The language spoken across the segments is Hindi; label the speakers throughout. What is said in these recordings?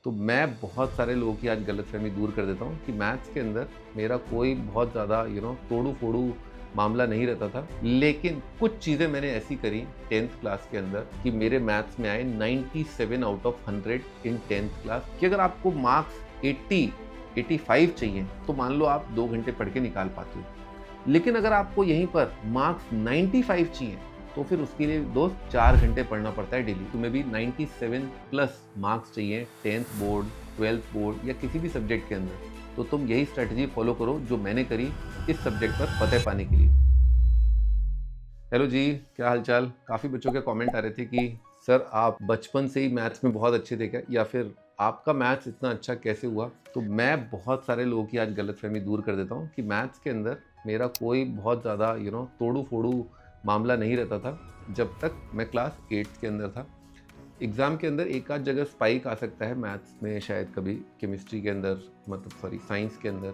Speaker 1: तो मैं बहुत सारे लोगों की आज गलतफहमी दूर कर देता हूँ कि मैथ्स के अंदर मेरा कोई बहुत ज़्यादा तोड़ू फोड़ू मामला नहीं रहता था। लेकिन कुछ चीज़ें मैंने ऐसी करी 10th क्लास के अंदर कि मेरे मैथ्स में आए 97 out of 100 in 10th class कि अगर आपको मार्क्स 80 85 चाहिए तो मान लो आप 2 घंटे पढ़ के निकाल पाते हो। लेकिन अगर आपको यहीं पर मार्क्स 95 चाहिए तो फिर उसके लिए दोस्त 4 घंटे पढ़ना पड़ता है डेली। तुम्हें भी 97 प्लस मार्क्स चाहिए 10th बोर्ड 12th बोर्ड या किसी भी सब्जेक्ट के अंदर, तो तुम यही स्ट्रेटजी फॉलो करो जो मैंने करी इस सब्जेक्ट पर फतेह पाने के लिए। हेलो जी, क्या हालचाल। काफ़ी बच्चों के कमेंट आ रहे थे कि सर आप बचपन से ही मैथ्स में बहुत अच्छे थे क्या, या फिर आपका मैथ्स इतना अच्छा कैसे हुआ। तो मैं बहुत सारे लोगों की आज गलतफहमी दूर कर देता हूँ कि मैथ्स के अंदर मेरा कोई बहुत ज़्यादा तोड़ू फोड़ू मामला नहीं रहता था जब तक मैं क्लास 8th के अंदर था। एग्ज़ाम के अंदर एक आध जगह स्पाइक आ सकता है मैथ्स में, शायद कभी केमिस्ट्री के अंदर, मतलब सॉरी साइंस के अंदर,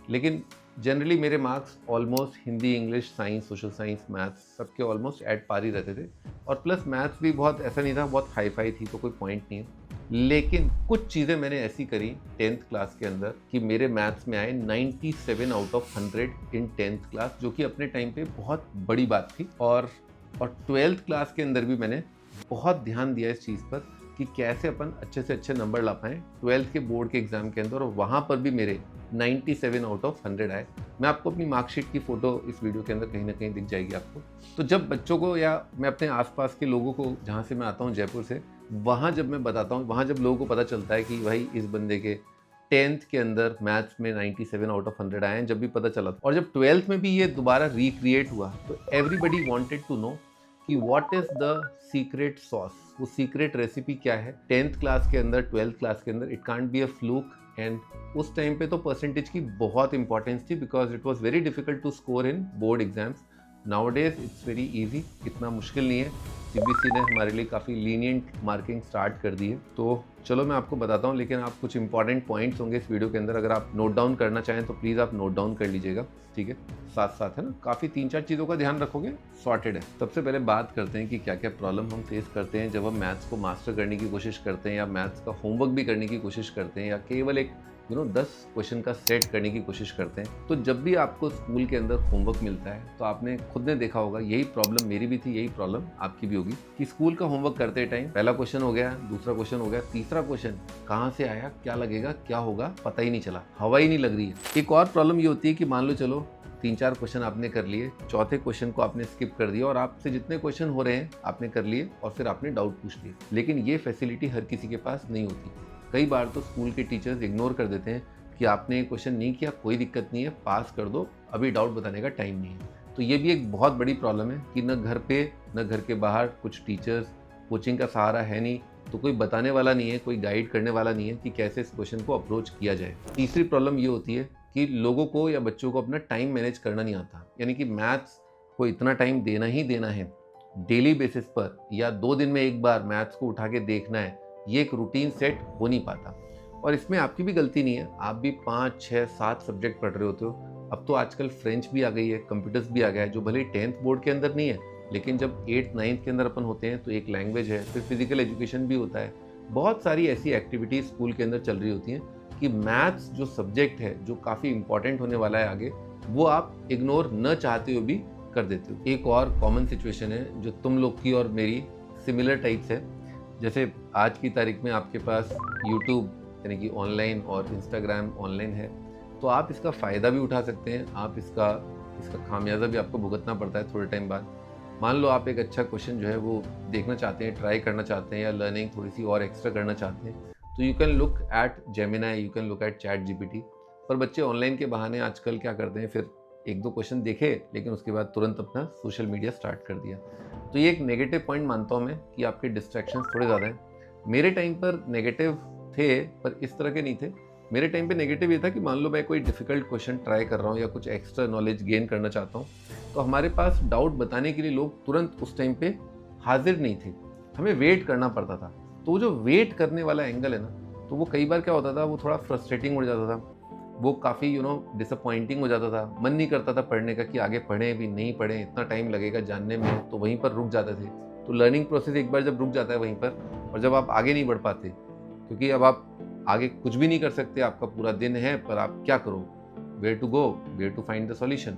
Speaker 1: लेकिन जनरली मेरे marks almost Hindi, English, science, social science, maths सबके ऑलमोस्ट एट पार ही रहते थे। और प्लस मैथ्स भी बहुत ऐसा नहीं था, बहुत हाई फाई थी, तो कोई पॉइंट नहीं है। लेकिन कुछ चीज़ें मैंने ऐसी करी 10th क्लास के अंदर कि मेरे मैथ्स में आए 97 out of 100 in 10th class, जो कि अपने टाइम पे बहुत बड़ी बात थी। और 12th क्लास के अंदर भी मैंने बहुत ध्यान दिया इस चीज़ पर कि कैसे अपन अच्छे से अच्छे नंबर ला पाएँ 12th के बोर्ड के एग्ज़ाम के अंदर, और वहाँ पर भी मेरे 97 आउट ऑफ 100 आए। मैं आपको अपनी मार्कशीट की फ़ोटो इस वीडियो के अंदर कहीं ना कहीं दिख जाएगी आपको। तो जब बच्चों को या मैं अपने आसपास के लोगों को, जहाँ से मैं आता हूँ जयपुर से, वहाँ जब मैं बताता हूँ, वहाँ जब लोगों को पता चलता है कि भाई इस बंदे के 10th के अंदर मैथ्स में 97 आउट ऑफ 100 आए हैं, जब भी पता चला, और जब 12th में भी ये दोबारा रिक्रिएट हुआ, तो एवरीबडी वांटेड टू नो कि what is the secret sauce, वो सीक्रेट रेसिपी क्या है 10th क्लास के अंदर, 12th क्लास के अंदर। It can't be a fluke. And उस टाइम पे तो परसेंटेज की बहुत इंपॉर्टेंस थी, because it was very difficult to score in board exams. Nowadays it's very easy, इतना मुश्किल नहीं है। सीबीएसई ने हमारे लिए काफ़ी लीनियंट मार्किंग स्टार्ट कर दी है। तो चलो मैं आपको बताता हूँ, लेकिन आप कुछ इंपॉर्टेंट पॉइंट्स होंगे इस वीडियो के अंदर, अगर आप नोट डाउन करना चाहें तो प्लीज़ आप नोट डाउन कर लीजिएगा, ठीक है। साथ साथ है ना, काफ़ी 3-4 चीज़ों का ध्यान रखोगे, सॉर्टेड है। सबसे पहले बात करते हैं कि क्या क्या प्रॉब्लम हम फेस करते हैं जब हम मैथ्स को मास्टर करने की कोशिश करते हैं, या मैथ्स का होमवर्क भी करने की कोशिश करते हैं, या केवल एक 10 क्वेश्चन का सेट करने की कोशिश करते हैं। तो जब भी आपको स्कूल के अंदर होमवर्क मिलता है, तो आपने खुद ने देखा होगा, यही प्रॉब्लम मेरी भी थी, यही प्रॉब्लम आपकी भी होगी, कि स्कूल का होमवर्क करते टाइम पहला क्वेश्चन हो गया, दूसरा क्वेश्चन हो गया, तीसरा क्वेश्चन कहाँ से आया, क्या लगेगा, क्या होगा, पता ही नहीं चला, हवा ही नहीं लग रही है। एक और प्रॉब्लम ये होती है कि मान लो चलो 3-4 क्वेश्चन आपने कर लिए, चौथे क्वेश्चन को आपने स्किप कर दिया, और आपसे जितने क्वेश्चन हो रहे हैं आपने कर लिए, और फिर आपने डाउट पूछ लिए। लेकिन ये फैसिलिटी हर किसी के पास नहीं होती। कई बार तो स्कूल के टीचर्स इग्नोर कर देते हैं कि आपने क्वेश्चन नहीं किया, कोई दिक्कत नहीं है, पास कर दो, अभी डाउट बताने का टाइम नहीं है। तो ये भी एक बहुत बड़ी प्रॉब्लम है कि न घर पे न घर के बाहर कुछ टीचर्स, कोचिंग का सहारा है नहीं, तो कोई बताने वाला नहीं है, कोई गाइड करने वाला नहीं है कि कैसे इस क्वेश्चन को अप्रोच किया जाए। तीसरी प्रॉब्लम ये होती है कि लोगों को या बच्चों को अपना टाइम मैनेज करना नहीं आता, यानी कि मैथ्स को इतना टाइम देना ही देना है डेली बेसिस पर, या 2 दिन में एक बार मैथ्स को उठा के देखना है, ये एक रूटीन सेट हो नहीं पाता। और इसमें आपकी भी गलती नहीं है, आप भी 5, 6, 7 सब्जेक्ट पढ़ रहे होते हो। अब तो आजकल फ्रेंच भी आ गई है, कंप्यूटर्स भी आ गया है, जो भले 10th बोर्ड के अंदर नहीं है, लेकिन जब 8th 9th के अंदर अपन होते हैं तो एक लैंग्वेज है, फिर फिजिकल एजुकेशन भी होता है। बहुत सारी ऐसी एक्टिविटीज़ स्कूल के अंदर चल रही होती हैं कि मैथ्स जो सब्जेक्ट है, जो काफ़ी इंपॉर्टेंट होने वाला है आगे, वो आप इग्नोर न चाहते हुए भी कर देते हो। एक और कॉमन सिचुएशन है जो तुम लोग की और मेरी सिमिलर टाइप्स है। जैसे आज की तारीख में आपके पास यूट्यूब यानी कि ऑनलाइन और इंस्टाग्राम ऑनलाइन है, तो आप इसका फ़ायदा भी उठा सकते हैं। आप इसका खामियाजा भी आपको भुगतना पड़ता है थोड़े टाइम बाद। मान लो आप एक अच्छा क्वेश्चन जो है वो देखना चाहते हैं, ट्राई करना चाहते हैं, या लर्निंग थोड़ी सी और एक्स्ट्रा करना चाहते हैं, तो you can look at Gemini, you can look at chat GPT. पर बच्चे ऑनलाइन के बहाने आजकल क्या करते हैं, फिर 1-2 क्वेश्चन देखे, लेकिन उसके बाद तुरंत अपना सोशल मीडिया स्टार्ट कर दिया। तो ये एक नेगेटिव पॉइंट मानता हूँ मैं कि आपके डिस्ट्रैक्शंस थोड़े ज़्यादा हैं। मेरे टाइम पर नेगेटिव थे, पर इस तरह के नहीं थे। मेरे टाइम पे नेगेटिव ये था कि मान लो मैं कोई डिफ़िकल्ट क्वेश्चन ट्राई कर रहा हूँ, या कुछ एक्स्ट्रा नॉलेज गेन करना चाहता हूँ, तो हमारे पास डाउट बताने के लिए लोग तुरंत उस टाइम पे हाजिर नहीं थे, हमें वेट करना पड़ता था। तो वो जो वेट करने वाला एंगल है ना, तो वो कई बार क्या होता था, वो थोड़ा फ्रस्ट्रेटिंग हो जाता था, वो काफ़ी डिसअपॉइंटिंग हो जाता था। मन नहीं करता था पढ़ने का कि आगे पढ़ें भी नहीं पढ़ें, इतना टाइम लगेगा जानने में, तो वहीं पर रुक जाते थे। तो लर्निंग प्रोसेस एक बार जब रुक जाता है वहीं पर, और जब आप आगे नहीं बढ़ पाते, क्योंकि अब आप आगे कुछ भी नहीं कर सकते, आपका पूरा दिन है, पर आप क्या करो, where to go, where to find the solution.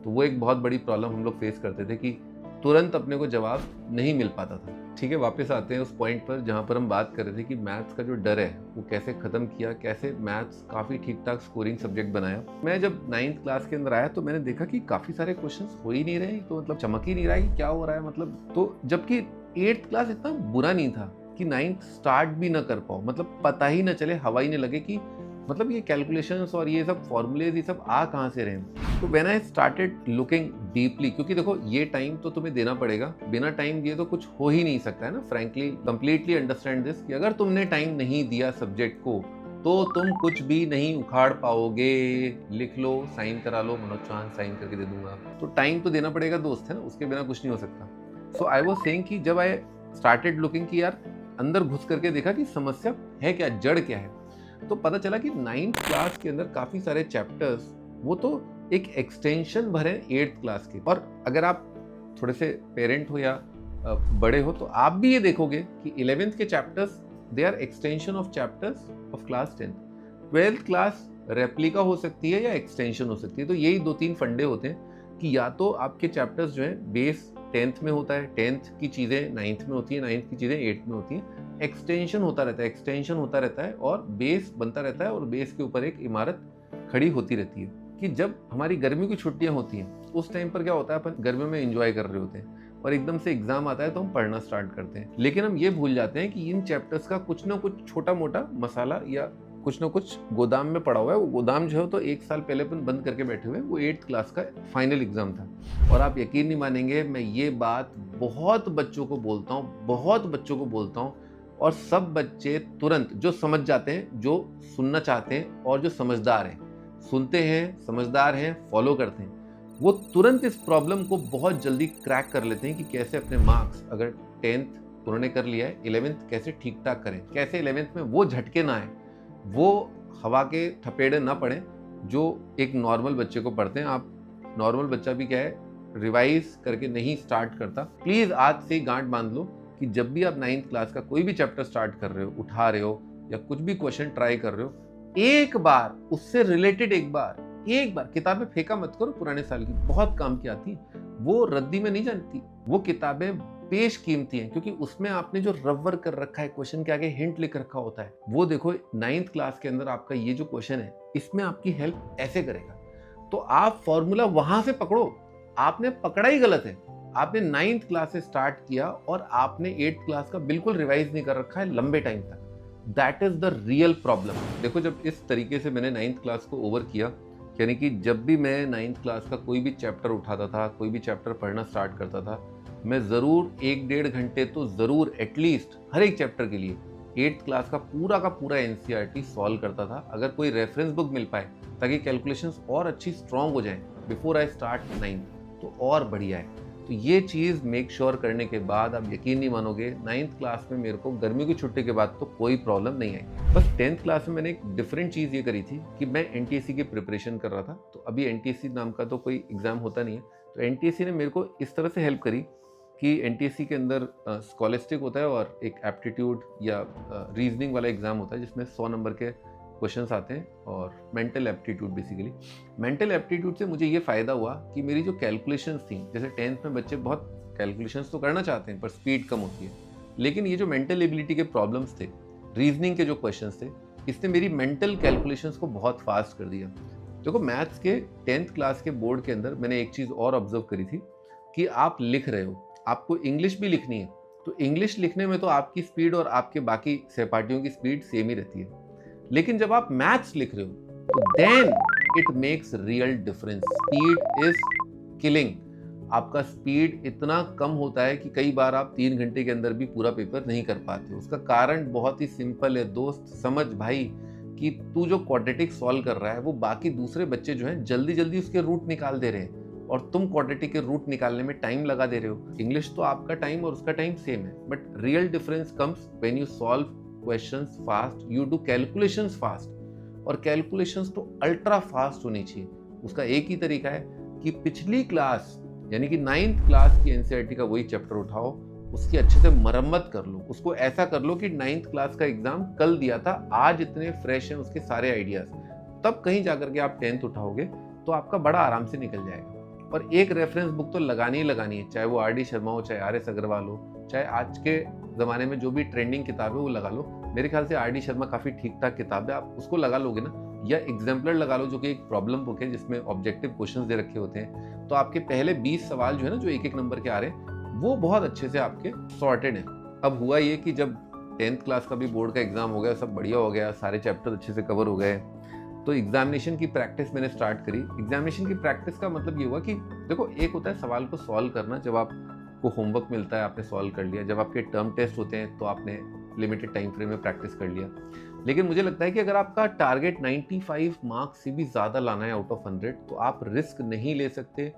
Speaker 1: तो वो एक बहुत बड़ी प्रॉब्लम हम लोग फेस करते थे कि तुरंत अपने को जवाब नहीं मिल पाता था। ठीक है, वापस आते हैं उस पॉइंट पर जहाँ पर हम बात कर रहे थे कि मैथ्स का जो डर है वो कैसे ख़त्म किया, कैसे मैथ्स काफ़ी ठीक ठाक स्कोरिंग सब्जेक्ट बनाया। मैं जब 9th क्लास के अंदर आया तो मैंने देखा कि काफ़ी सारे क्वेश्चंस हो ही नहीं रहे, तो मतलब चमक ही नहीं रहा है कि क्या हो रहा है, मतलब तो जबकि 8th क्लास इतना बुरा नहीं था कि 9th स्टार्ट भी ना कर पाओ, मतलब पता ही ना चले, हवा ही नहीं लगे कि मतलब ये कैलकुलेशंस और ये सब फॉर्मूलेज ये सब आ कहाँ से रहे हैं। तो when I started looking deeply, क्योंकि देखो ये टाइम तो तुम्हें देना पड़ेगा, बिना टाइम दिए तो कुछ हो ही नहीं सकता है ना। फ्रैंकली कंप्लीटली अंडरस्टैंड दिस कि अगर तुमने टाइम नहीं दिया सब्जेक्ट को तो तुम कुछ भी नहीं उखाड़ पाओगे। लिख लो, साइन करा लो, मनोज चौहान साइन करके दे दूंगा। तो टाइम तो देना पड़ेगा दोस्त, है ना, उसके बिना कुछ नहीं हो सकता। सो आई वाज सेइंग कि जब आई स्टार्टेड लुकिंग कि यार अंदर घुस करके देखा कि समस्या है क्या, जड़ क्या है, तो पता चला कि 9th क्लास के अंदर काफ़ी सारे चैप्टर्स वो तो एक एक्सटेंशन भरे 8th क्लास के। और अगर आप थोड़े से पेरेंट हो या बड़े हो तो आप भी ये देखोगे कि 11th के chapters they are extension of chapters of class 10th। 12th class replica हो सकती है या एक्सटेंशन हो सकती है। तो यही 2-3 फंडे होते हैं कि या तो आपके चैप्टर्स जो है बेस 10th में होता है, 10th की चीज़ें 9th में होती है, 9th की चीज़ें 8th में होती हैं, एक्सटेंशन होता रहता है, एक्सटेंशन होता रहता है और बेस बनता रहता है और बेस के ऊपर एक इमारत खड़ी होती रहती है। कि जब हमारी गर्मी की छुट्टियां होती हैं उस टाइम पर क्या होता है, अपन गर्मी में एंजॉय कर रहे होते हैं और एकदम से एग्जाम आता है तो हम पढ़ना स्टार्ट करते हैं, लेकिन हम ये भूल जाते हैं कि इन चैप्टर्स का कुछ ना कुछ छोटा मोटा मसाला या कुछ ना कुछ गोदाम में पड़ा हुआ है। वो गोदाम जो है तो 1 साल पहले अपन बंद करके बैठे हुए हैं, वो 8th क्लास का फाइनल एग्जाम था। और आप यकीन नहीं मानेंगे, मैं ये बात बहुत बच्चों को बोलता हूँ, बहुत बच्चों को बोलता हूँ, और सब बच्चे तुरंत जो समझ जाते हैं, जो सुनना चाहते हैं और जो समझदार हैं, सुनते हैं, समझदार हैं, फॉलो करते हैं, वो तुरंत इस प्रॉब्लम को बहुत जल्दी क्रैक कर लेते हैं कि कैसे अपने मार्क्स, अगर 10th उन्होंने कर लिया है, 11th कैसे ठीक ठाक करें, कैसे 11th में वो झटके ना आए, वो हवा के थपेड़े ना पड़े जो एक नॉर्मल बच्चे को पढ़ते हैं। आप नॉर्मल बच्चा भी क्या है, रिवाइज करके नहीं स्टार्ट करता। प्लीज़ आज से गांठ बांध लो कि जब भी आप 9th क्लास का कोई भी चैप्टर स्टार्ट कर रहे हो, उठा रहे हो या कुछ भी क्वेश्चन ट्राई कर रहे हो, एक बार उससे रिलेटेड एक बार किताबें फेंका मत करो पुराने साल की, बहुत काम की आती है, वो रद्दी में नहीं जानती, वो किताबें बेश कीमती हैं, क्योंकि उसमें आपने जो रबर कर रखा है, क्वेश्चन के आगे हिंट लिख रखा होता है, वो देखो 9th क्लास के अंदर आपका ये जो क्वेश्चन है इसमें आपकी हेल्प ऐसे करेगा। तो आप फॉर्मूला वहां से पकड़ो, आपने पकड़ा ही गलत है। आपने 9th क्लास से स्टार्ट किया और आपने 8th क्लास का बिल्कुल रिवाइज नहीं कर रखा है लंबे टाइम तक। That is the real problem. देखो, जब इस तरीके से मैंने 9th क्लास को ओवर किया, यानी कि जब भी मैं 9th क्लास का कोई भी चैप्टर उठाता था, कोई भी चैप्टर पढ़ना स्टार्ट करता था, मैं ज़रूर 1-1.5 घंटे तो ज़रूर एटलीस्ट हर एक चैप्टर के लिए 8th क्लास का पूरा NCERT सॉल्व करता था, अगर कोई रेफरेंस बुक मिल पाए ताकि कैलकुलेशंस और अच्छी स्ट्रॉन्ग हो जाए बिफोर आई स्टार्ट 9th, तो और बढ़िया है। तो ये चीज़ मेक श्योर करने के बाद आप यकीन नहीं मानोगे, 9th क्लास में मेरे को गर्मी की छुट्टी के बाद तो कोई प्रॉब्लम नहीं आई। बस 10th क्लास में मैंने एक डिफरेंट चीज़ ये करी थी कि मैं NTSC की प्रिपरेशन कर रहा था। तो अभी NTSC नाम का तो कोई एग्ज़ाम होता नहीं है, तो NTSC ने मेरे को इस तरह से हेल्प करी कि NTSC के अंदर स्कॉलिस्टिक होता है और एक एप्टीट्यूड या रीजनिंग वाला एग्ज़ाम होता है जिसमें 100 नंबर के क्वेश्चंस आते हैं, और mental aptitude basically. Mental aptitude से मुझे ये फ़ायदा हुआ कि मेरी जो कैलकुलेशंस थी, जैसे 10th में बच्चे बहुत कैलकुलेशंस तो करना चाहते हैं पर स्पीड कम होती है, लेकिन ये जो मेंटल एबिलिटी के प्रॉब्लम्स थे, रीजनिंग के जो क्वेश्चंस थे, इसने मेरी मेंटल कैलकुलेशंस को बहुत फास्ट कर दिया। देखो, मैथ्स के 10th क्लास के बोर्ड के अंदर मैंने एक चीज़ और ऑब्जर्व करी थी कि आप लिख रहे हो, आपको इंग्लिश भी लिखनी है, तो इंग्लिश लिखने में तो आपकी स्पीड और आपके बाकी सहपाठियों की स्पीड सेम ही रहती है, लेकिन जब आप मैथ्स लिख रहे हो तो then it makes real difference. Speed is killing. आपका स्पीड इतना कम होता है कि कई बार आप 3 घंटे के अंदर भी पूरा पेपर नहीं कर पाते हो। उसका कारण बहुत ही सिंपल है दोस्त, समझ भाई कि तू जो क्वाड्रेटिक सॉल्व कर रहा है वो बाकी दूसरे बच्चे जो हैं जल्दी जल्दी उसके रूट निकाल दे रहे हैं और तुम क्वाड्रेटिक के रूट निकालने में टाइम लगा दे रहे हो। इंग्लिश तो आपका टाइम और उसका टाइम सेम है, but real difference comes when you solve questions fast, you do calculations fast, और कैलकुलेशंस तो अल्ट्रा फास्ट होनी चाहिए। उसका एक ही तरीका है कि पिछली क्लास यानी कि 9th क्लास की NCERT का वही चैप्टर उठाओ उसकी अच्छे से मरम्मत कर लो, उसको ऐसा कर लो कि 9th क्लास का एग्जाम कल दिया था, आज इतने फ्रेश हैं उसके सारे आइडियाज, तब कहीं जाकर के आप 10th उठाओगे तो आपका बड़ा आराम से निकल जाएगा। और एक रेफरेंस बुक तो लगानी ही लगानी है, चाहे वो RD शर्मा हो, चाहे RS अग्रवाल हो, चाहे आज के ज़माने में जो भी ट्रेंडिंग किताब है वो लगा लो। मेरे ख्याल से RD शर्मा काफ़ी ठीक ठाक किताब है, आप उसको लगा लोगे ना, या एग्जाम्पलर लगा लो जो कि एक प्रॉब्लम बुक है जिसमें ऑब्जेक्टिव क्वेश्चंस दे रखे होते हैं, तो आपके पहले 20 सवाल जो है ना, जो एक एक नंबर के आ रहे हैं, वो बहुत अच्छे से आपके सॉर्टेड हैं। अब हुआ ये कि जब 10th क्लास का भी बोर्ड का एग्जाम हो गया, सब बढ़िया हो गया, सारे चैप्टर अच्छे से कवर हो गए, तो एग्जामिनेशन की प्रैक्टिस मैंने स्टार्ट करी। एग्जामिनेशन की प्रैक्टिस का मतलब ये हुआ कि देखो, एक होता है सवाल को सॉल्व करना, जब आपको होमवर्क मिलता है आपने सॉल्व कर लिया, जब आपके टर्म टेस्ट होते हैं तो आपने लिमिटेड टाइम फ्रेम में प्रैक्टिस कर लिया। लेकिन मुझे लगता है कि अगर आपका टारगेट 95 मार्क्स से भी ज़्यादा लाना है आउट ऑफ 100, तो आप रिस्क नहीं ले सकते।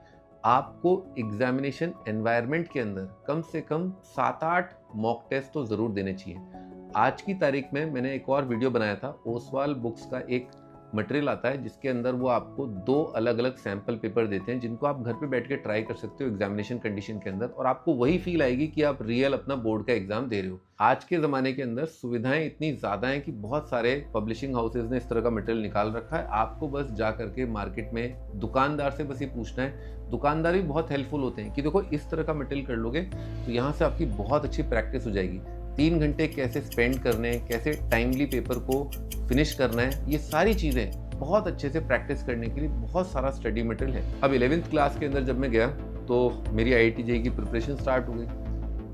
Speaker 1: आपको एग्जामिनेशन एनवायरनमेंट के अंदर कम से कम 7-8 मॉक टेस्ट तो ज़रूर देने चाहिए। आज की तारीख में मैंने एक और वीडियो बनाया था, ओसवाल बुक्स का एक मटेरियल आता है जिसके अंदर वो आपको 2 अलग अलग सैम्पल पेपर देते हैं, जिनको आप घर पे बैठ के ट्राई कर सकते हो एग्जामिनेशन कंडीशन के अंदर, और आपको वही फील आएगी कि आप रियल अपना बोर्ड का एग्जाम दे रहे हो। आज के ज़माने के अंदर सुविधाएं इतनी ज़्यादा हैं कि बहुत सारे पब्लिशिंग हाउसेज ने इस तरह का मटेरियल निकाल रखा है। आपको बस जा करके मार्केट में दुकानदार से बस ये पूछना है, दुकानदार भी बहुत हेल्पफुल होते हैं कि देखो इस तरह का मटेरियल कर लोगे तो यहाँ से आपकी बहुत अच्छी प्रैक्टिस हो जाएगी। 3 घंटे कैसे स्पेंड करने हैं, कैसे टाइमली पेपर को फिनिश करना है, ये सारी चीज़ें बहुत अच्छे से प्रैक्टिस करने के लिए बहुत सारा स्टडी मटेरियल है। अब 11th क्लास के अंदर जब मैं गया तो मेरी IIT JEE की प्रिपरेशन स्टार्ट हो गई।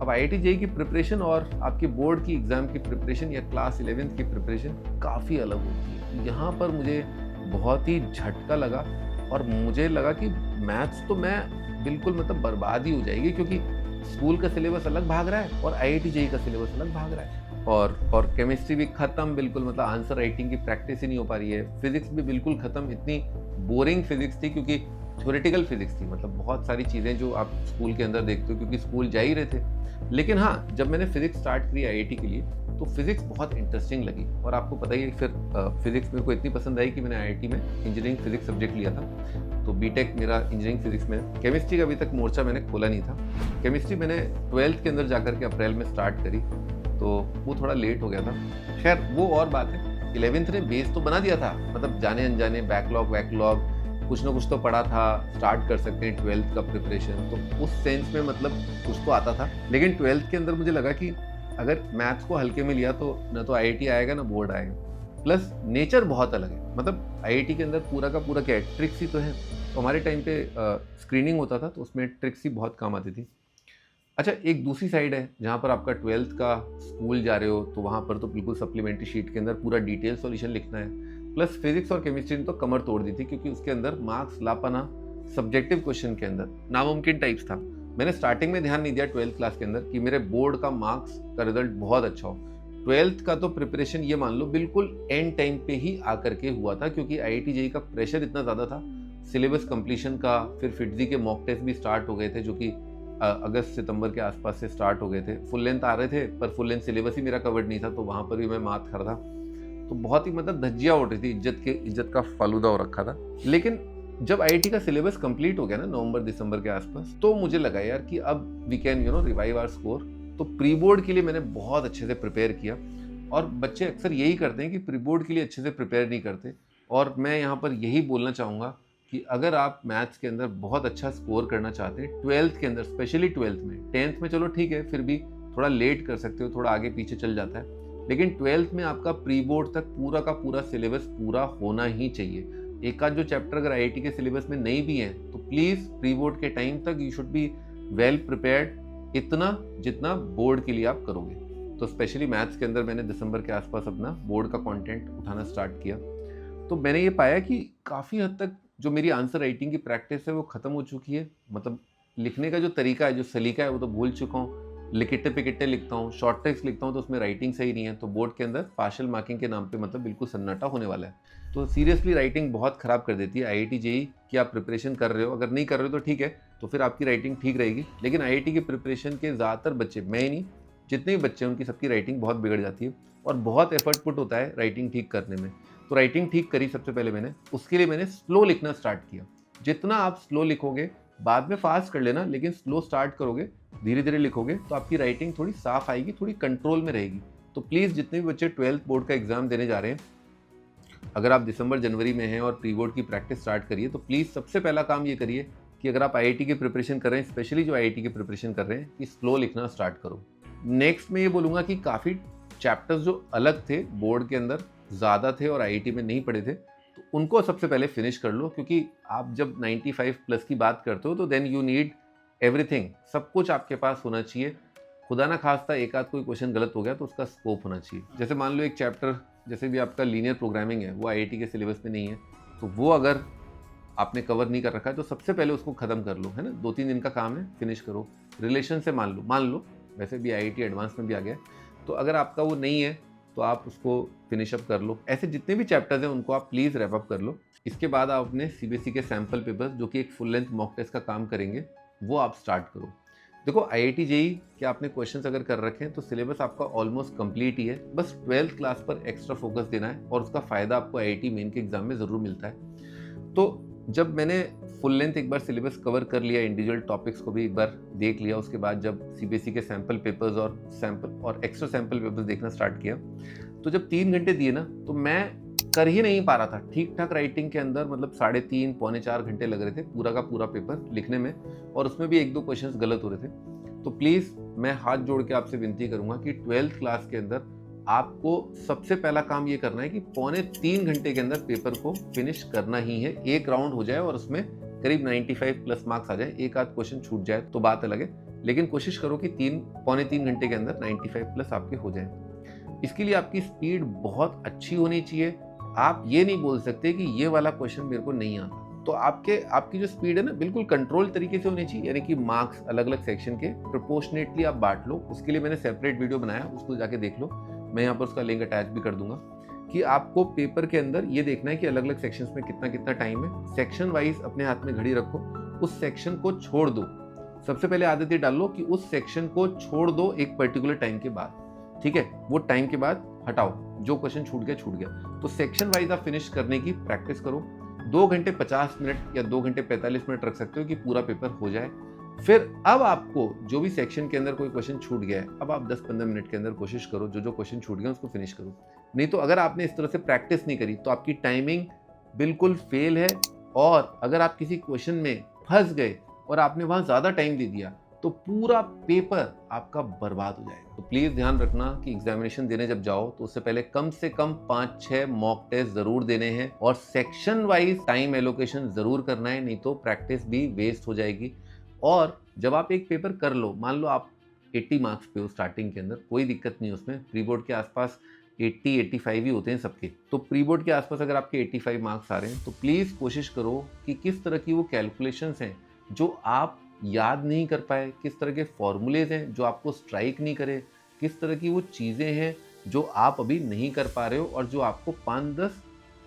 Speaker 1: अब IIT JEE की प्रिपरेशन और आपके बोर्ड की एग्ज़ाम की प्रिपरेशन या क्लास 11th की प्रिपरेशन काफ़ी अलग होती है। यहाँ पर मुझे बहुत ही झटका लगा और मुझे लगा कि मैथ्स तो मैं बिल्कुल मतलब बर्बाद ही हो जाएगी, क्योंकि स्कूल का सिलेबस अलग भाग रहा है और IIT JEE का सिलेबस अलग भाग रहा है, और केमिस्ट्री भी खत्म, बिल्कुल मतलब आंसर राइटिंग की प्रैक्टिस ही नहीं हो पा रही है। फिजिक्स भी बिल्कुल खत्म, इतनी बोरिंग फिजिक्स थी, क्योंकि थ्योरेटिकल फिजिक्स थी, मतलब बहुत सारी चीज़ें जो आप स्कूल के अंदर देखते हो, क्योंकि स्कूल जा ही रहे थे। लेकिन हाँ, जब मैंने फिजिक्स स्टार्ट करी IIT के लिए तो फिजिक्स बहुत इंटरेस्टिंग लगी, और आपको पता ही है फिर फिजिक्स मेरे को इतनी पसंद आई कि मैंने IIT में इंजीनियरिंग फिजिक्स सब्जेक्ट लिया था। तो बीटेक मेरा इंजीनियरिंग फिजिक्स में। केमिस्ट्री का अभी तक मोर्चा मैंने खोला नहीं था। केमिस्ट्री मैंने 12th के अंदर जाकर के अप्रैल में स्टार्ट करी, तो वो थोड़ा लेट हो गया था। खैर वो और बात है। 11th ने बेस तो बना दिया था, मतलब जाने अनजाने बैकलॉग कुछ ना कुछ तो पढ़ा था, स्टार्ट कर सकते हैं 12th का प्रिपरेशन, तो उस सेंस में मतलब कुछ तो आता था। लेकिन 12th के अंदर मुझे लगा कि अगर मैथ्स को हल्के में लिया तो न तो IIT आएगा ना बोर्ड आएगा, प्लस नेचर बहुत अलग है। मतलब IIT के अंदर पूरा का पूरा क्या है, ट्रिक्स ही तो है। तो हमारे टाइम पे स्क्रीनिंग होता था तो उसमें ट्रिक्स ही बहुत काम आती थी। अच्छा, एक दूसरी साइड है जहाँ पर आपका 12th का स्कूल जा रहे हो, तो वहाँ पर तो बिल्कुल सप्लीमेंट्री शीट के अंदर पूरा डिटेल सॉल्यूशन लिखना है। प्लस फिजिक्स और केमिस्ट्री ने तो कमर तोड़ दी थी, क्योंकि उसके अंदर मार्क्स ला पाना सब्जेक्टिव क्वेश्चन के अंदर नामुमकिन टाइप्स था। मैंने स्टार्टिंग में ध्यान नहीं दिया 12th क्लास के अंदर कि मेरे बोर्ड का मार्क्स का रिजल्ट बहुत अच्छा हो। 12th का तो प्रिपरेशन ये मान लो बिल्कुल एंड टाइम पे ही आकर के हुआ था, क्योंकि IIT JEE का प्रेशर इतना ज़्यादा था, सिलेबस कंप्लीशन का। फिर फिटजी के मॉक टेस्ट भी स्टार्ट हो गए थे, जो कि अगस्त सितंबर के आसपास से स्टार्ट हो गए थे। फुल लेंथ आ रहे थे, पर फुल लेंथ सिलेबस ही मेरा कवर्ड नहीं था, तो वहाँ पर भी मैं मात खा रहा था। तो बहुत ही मतलब धज्जियाँ उठ रही थी, इज्जत का फालूदा हो रखा था। लेकिन जब IIT का सिलेबस कंप्लीट हो गया ना नवंबर दिसंबर के आसपास, तो मुझे लगा यार कि अब we can revive our score. तो प्री बोर्ड के लिए मैंने बहुत अच्छे से प्रिपेयर किया, और बच्चे अक्सर यही करते हैं कि प्री बोर्ड के लिए अच्छे से प्रिपेयर नहीं करते। और मैं यहाँ पर यही बोलना चाहूँगा कि अगर आप मैथ्स के अंदर बहुत अच्छा स्कोर करना चाहते हैं 12th के अंदर, स्पेशली 12th में, 10th में चलो ठीक है, फिर भी थोड़ा लेट कर सकते हो, थोड़ा आगे पीछे चल जाता है, लेकिन 12th में आपका प्री बोर्ड तक पूरा का पूरा सिलेबस पूरा होना ही चाहिए। एक आध जो चैप्टर अगर IIT के सिलेबस में नहीं भी है तो प्लीज़ प्री बोर्ड के टाइम तक you should be well prepared, इतना जितना बोर्ड के लिए आप करोगे। तो स्पेशली मैथ्स के अंदर मैंने दिसंबर के आसपास अपना बोर्ड का कंटेंट उठाना स्टार्ट किया। तो मैंने ये पाया कि काफ़ी हद तक जो मेरी आंसर राइटिंग की प्रैक्टिस है वो ख़त्म हो चुकी है। मतलब लिखने का जो तरीका है, जो सलीका है, वो तो भूल चुका हूँ। लिखिटे पिकिटे लिखता हूँ, शॉर्ट टेक्स्ट लिखता हूँ, तो उसमें राइटिंग सही नहीं है, तो बोर्ड के अंदर पार्शियल मार्किंग के नाम पे मतलब बिल्कुल सन्नाटा होने वाला है। तो सीरियसली राइटिंग बहुत ख़राब कर देती है। IIT JEE की आप प्रिपरेशन कर रहे हो, अगर नहीं कर रहे हो तो ठीक है, तो फिर आपकी राइटिंग ठीक रहेगी। लेकिन IIT की प्रिपरेशन के ज़्यादातर बच्चे, मैं ही नहीं, जितने भी बच्चे हैं उनकी सबकी राइटिंग बहुत बिगड़ जाती है, और बहुत एफर्ट पुट होता है राइटिंग ठीक करने में। तो राइटिंग ठीक करी सबसे पहले मैंने, उसके लिए मैंने स्लो लिखना स्टार्ट किया। जितना आप स्लो लिखोगे बाद में फास्ट कर लेना, लेकिन स्लो स्टार्ट करोगे, धीरे धीरे लिखोगे तो आपकी राइटिंग थोड़ी साफ आएगी, थोड़ी कंट्रोल में रहेगी। तो प्लीज़ जितने भी बच्चे 12th बोर्ड का एग्जाम देने जा रहे हैं, अगर आप दिसंबर जनवरी में हैं और प्री बोर्ड की प्रैक्टिस स्टार्ट करिए, तो प्लीज़ सबसे पहला काम ये करिए कि अगर आप आईआईटी की प्रिपरेशन कर रहे हैं, स्पेशली जो आईआईटी की प्रिपरेशन कर रहे हैं, कि स्लो लिखना स्टार्ट करो। नेक्स्ट में ये बोलूँगा कि काफ़ी चैप्टर्स जो अलग थे बोर्ड के अंदर, ज़्यादा थे और आईआईटी में नहीं पढ़े थे, तो उनको सबसे पहले फिनिश कर लो, क्योंकि आप जब 95 प्लस की बात करते हो तो देन यू नीड एवरीथिंग, सब कुछ आपके पास होना चाहिए। खुदा ना खास्ता एक आध कोई क्वेश्चन गलत हो गया तो उसका स्कोप होना चाहिए। जैसे मान लो एक चैप्टर जैसे भी आपका लीनियर प्रोग्रामिंग है, वो आईआईटी के सिलेबस में नहीं है, तो वो अगर आपने कवर नहीं कर रखा है तो सबसे पहले उसको ख़त्म कर लो, है ना। 2-3 दिन का काम है, फिनिश करो। रिलेशन से मान लो वैसे भी आईआईटी एडवांस में भी आ गया है, तो अगर आपका वो नहीं है तो आप उसको फिनिश अप कर लो। ऐसे जितने भी चैप्टर्स हैं उनको आप प्लीज़ रैप अप कर लो। इसके बाद आप अपने सीबीएसई के सैम्पल पेपर्स, जो कि एक फुल लेंथ मॉक टेस्ट का काम करेंगे, वो आप स्टार्ट करो। देखो आईआईटी जेईई के आपने क्वेश्चंस अगर कर रखे हैं तो सिलेबस आपका ऑलमोस्ट कंप्लीट ही है, बस 12th क्लास पर एक्स्ट्रा फोकस देना है और उसका फ़ायदा आपको आईआईटी मेन के एग्जाम में ज़रूर मिलता है। तो जब मैंने फुल लेंथ एक बार सिलेबस कवर कर लिया, इंडिविजुअल टॉपिक्स को भी एक बार देख लिया, उसके बाद जब सीबीएसई के सैम्पल पेपर्स और एक्स्ट्रा सैम्पल पेपर्स देखना स्टार्ट किया, तो जब 3 घंटे दिए ना तो मैं कर ही नहीं पा रहा था ठीक ठाक राइटिंग के अंदर। मतलब 3.5 पौने 4 घंटे लग रहे थे पूरा का पूरा पेपर लिखने में, और उसमें भी 1-2 क्वेश्चंस गलत हो रहे थे। तो प्लीज़ मैं हाथ जोड़ के आपसे विनती करूंगा कि 12th क्लास के अंदर आपको सबसे पहला काम ये करना है कि 2.25 घंटे के अंदर पेपर को फिनिश करना ही है। एक राउंड हो जाए और उसमें करीब 95 प्लस मार्क्स आ जाए, एक आध क्वेश्चन छूट जाए तो बात अलग है, लेकिन कोशिश करो कि 3-3.25 घंटे के अंदर 95 प्लस आपके हो जाए। इसके लिए आपकी स्पीड बहुत अच्छी होनी चाहिए। आप ये नहीं बोल सकते कि ये वाला क्वेश्चन मेरे को नहीं आता, तो आपकी जो स्पीड है ना बिल्कुल कंट्रोल तरीके से होनी चाहिए, यानी कि मार्क्स अलग अलग सेक्शन के प्रोपोर्शनेटली आप बांट लो। उसके लिए मैंने सेपरेट वीडियो बनाया, उसको जाके देख लो, मैं यहाँ पर उसका लिंक अटैच भी कर दूंगा। कि आपको पेपर के अंदर ये देखना है कि अलग अलग सेक्शंस में कितना कितना टाइम है। सेक्शन वाइज अपने हाथ में घड़ी रखो, उस सेक्शन को छोड़ दो। सबसे पहले आदत ये डाल लो कि उस सेक्शन को छोड़ दो एक पर्टिकुलर टाइम के बाद, ठीक है। वो टाइम के बाद हटाओ, जो क्वेश्चन छूट गया। तो सेक्शन वाइज आप फिनिश करने की प्रैक्टिस करो। 2 घंटे 50 मिनट या 2 घंटे 45 मिनट रख सकते हो कि पूरा पेपर हो जाए। फिर अब आपको जो भी सेक्शन के अंदर कोई क्वेश्चन छूट गया है, अब आप 10-15 मिनट के अंदर कोशिश करो जो क्वेश्चन छूट गया उसको फिनिश करो। नहीं तो अगर आपने इस तरह से प्रैक्टिस नहीं करी तो आपकी टाइमिंग बिल्कुल फेल है, और अगर आप किसी क्वेश्चन में फंस गए और आपने वहां ज्यादा टाइम दे दिया तो पूरा पेपर आपका बर्बाद हो जाएगा। तो प्लीज ध्यान रखना कि एग्जामिनेशन देने जब जाओ तो उससे पहले कम से कम 5-6 मॉक टेस्ट जरूर देने हैं, और सेक्शन वाइज टाइम एलोकेशन जरूर करना है, नहीं तो प्रैक्टिस भी वेस्ट हो जाएगी। और जब आप एक पेपर कर लो, मान लो आप 80 मार्क्स पे हो स्टार्टिंग के अंदर, कोई दिक्कत नहीं उसमें, प्री बोर्ड के आसपास 80-85 ही होते हैं सबके, तो प्री बोर्ड के आसपास अगर आपके 85 मार्क्स आ रहे हैं तो प्लीज़ कोशिश करो कि किस तरह की वो कैलकुलेशंस हैं जो आप याद नहीं कर पाए, किस तरह के फॉर्मूलेज हैं जो आपको स्ट्राइक नहीं करे, किस तरह की वो चीज़ें हैं जो आप अभी नहीं कर पा रहे हो, और जो आपको 5-10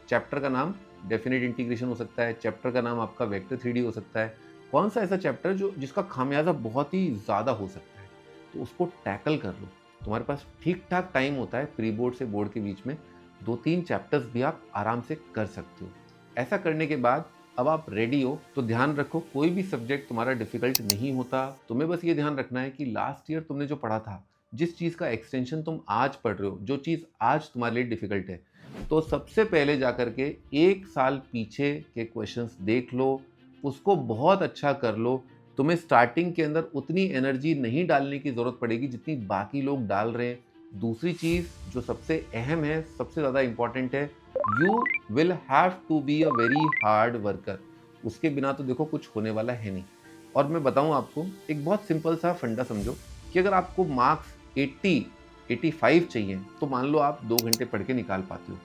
Speaker 1: चैप्टर का नाम डेफिनेट इंटीग्रेशन हो सकता है, चैप्टर का नाम आपका वेक्टर 3D हो सकता है, कौन सा ऐसा चैप्टर जिसका खामियाजा बहुत ही ज़्यादा हो सकता है, तो उसको टैकल कर लो। तुम्हारे पास ठीक ठाक टाइम होता है प्री बोर्ड से बोर्ड के बीच में, 2-3 चैप्टर्स भी आप आराम से कर सकते हो। ऐसा करने के बाद अब आप रेडी हो, तो ध्यान रखो कोई भी सब्जेक्ट तुम्हारा डिफिकल्ट नहीं होता। तुम्हें बस ये ध्यान रखना है कि लास्ट ईयर तुमने जो पढ़ा था, जिस चीज़ का एक्सटेंशन तुम आज पढ़ रहे हो, जो चीज़ आज तुम्हारे लिए डिफिकल्ट है, तो सबसे पहले जाकर के 1 साल पीछे के क्वेश्चंस देख लो, उसको बहुत अच्छा कर लो। तुम्हें स्टार्टिंग के अंदर उतनी एनर्जी नहीं डालने की ज़रूरत पड़ेगी जितनी बाकी लोग डाल रहे हैं। दूसरी चीज़ जो सबसे अहम है, सबसे ज़्यादा इंपॉर्टेंट है, you will have to be a very hard worker. उसके बिना तो देखो कुछ होने वाला है नहीं। और मैं बताऊं आपको एक बहुत सिंपल सा फंडा समझो कि अगर आपको मार्क्स 80-85 चाहिए तो मान लो आप 2 घंटे पढ़ के निकाल पाते हो,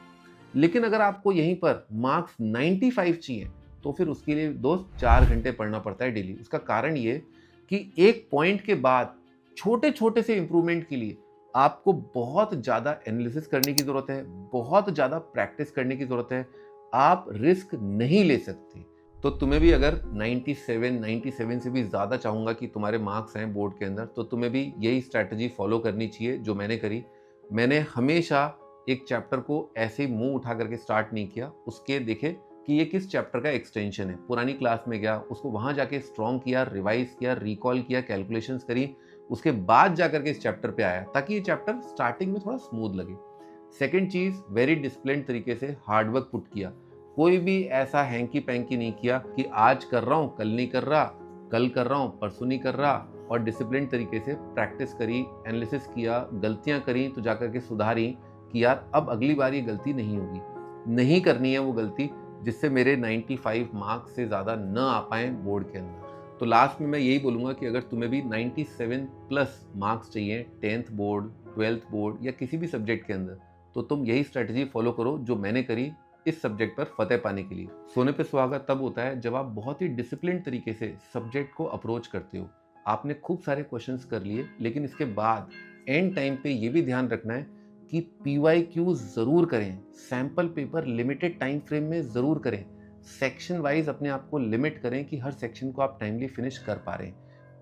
Speaker 1: लेकिन अगर आपको यहीं पर मार्क्स 95 चाहिए तो फिर उसके लिए दोस्त 4 घंटे पढ़ना पड़ता है डेली। उसका कारण ये कि एक पॉइंट के बाद छोटे छोटे से इंप्रूवमेंट के लिए आपको बहुत ज़्यादा एनालिसिस करने की ज़रूरत है, बहुत ज़्यादा प्रैक्टिस करने की ज़रूरत है। आप रिस्क नहीं ले सकते। तो तुम्हें भी अगर 97 से भी ज़्यादा चाहूँगा कि तुम्हारे मार्क्स आएँ बोर्ड के अंदर, तो तुम्हें भी यही स्ट्रैटेजी फॉलो करनी चाहिए जो मैंने करी। मैंने हमेशा एक चैप्टर को ऐसे ही मुंह उठा करके स्टार्ट नहीं किया, उसके देखे कि ये किस चैप्टर का एक्सटेंशन है। पुरानी क्लास में गया, उसको वहाँ जाके स्ट्रॉन्ग किया, रिवाइज किया, रिकॉल किया, कैलकुलेशंस करी, उसके बाद जाकर के इस चैप्टर पे आया, ताकि ये चैप्टर स्टार्टिंग में थोड़ा स्मूथ लगे। सेकंड चीज़, वेरी डिसिप्लिन तरीके से हार्डवर्क पुट किया। कोई भी ऐसा हैंकी पैंकी नहीं किया कि आज कर रहा हूँ कल नहीं कर रहा, कल कर रहा हूँ परसों नहीं कर रहा, और डिसिप्लिन तरीके से प्रैक्टिस करी, एनालिसिस किया, गलतियाँ करी तो जाकर के सुधारी कि यार अब अगली बार ये गलती नहीं होगी, नहीं करनी है वो गलती, जिससे मेरे 95 मार्क्स से ज़्यादा न आ पाएँ बोर्ड के अंदर। तो लास्ट में मैं यही बोलूँगा कि अगर तुम्हें भी 97 प्लस मार्क्स चाहिए 10th बोर्ड, 12th बोर्ड या किसी भी सब्जेक्ट के अंदर, तो तुम यही स्ट्रेटजी फॉलो करो जो मैंने करी इस सब्जेक्ट पर फतेह पाने के लिए। सोने पे सुहागा तब होता है जब आप बहुत ही डिसिप्लिन तरीके से सब्जेक्ट को अप्रोच करते हो। आपने खूब सारे क्वेश्चंस कर लिए, लेकिन इसके बाद एंड टाइम पे ये भी ध्यान रखना है कि PYQ ज़रूर करें, sample paper limited time frame में ज़रूर करें, सेक्शन वाइज अपने आप को लिमिट करें कि हर सेक्शन को आप टाइमली फिनिश कर पा रहे हैं,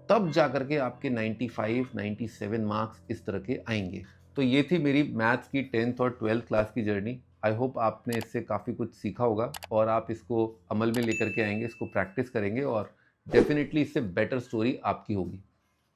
Speaker 1: तब जा करके आपके 95, 97 मार्क्स इस तरह के आएंगे। तो ये थी मेरी मैथ्स की 10th और 12th क्लास की जर्नी। आई होप आपने इससे काफ़ी कुछ सीखा होगा और आप इसको अमल में लेकर के आएंगे, इसको प्रैक्टिस करेंगे और डेफिनेटली इससे बेटर स्टोरी आपकी होगी।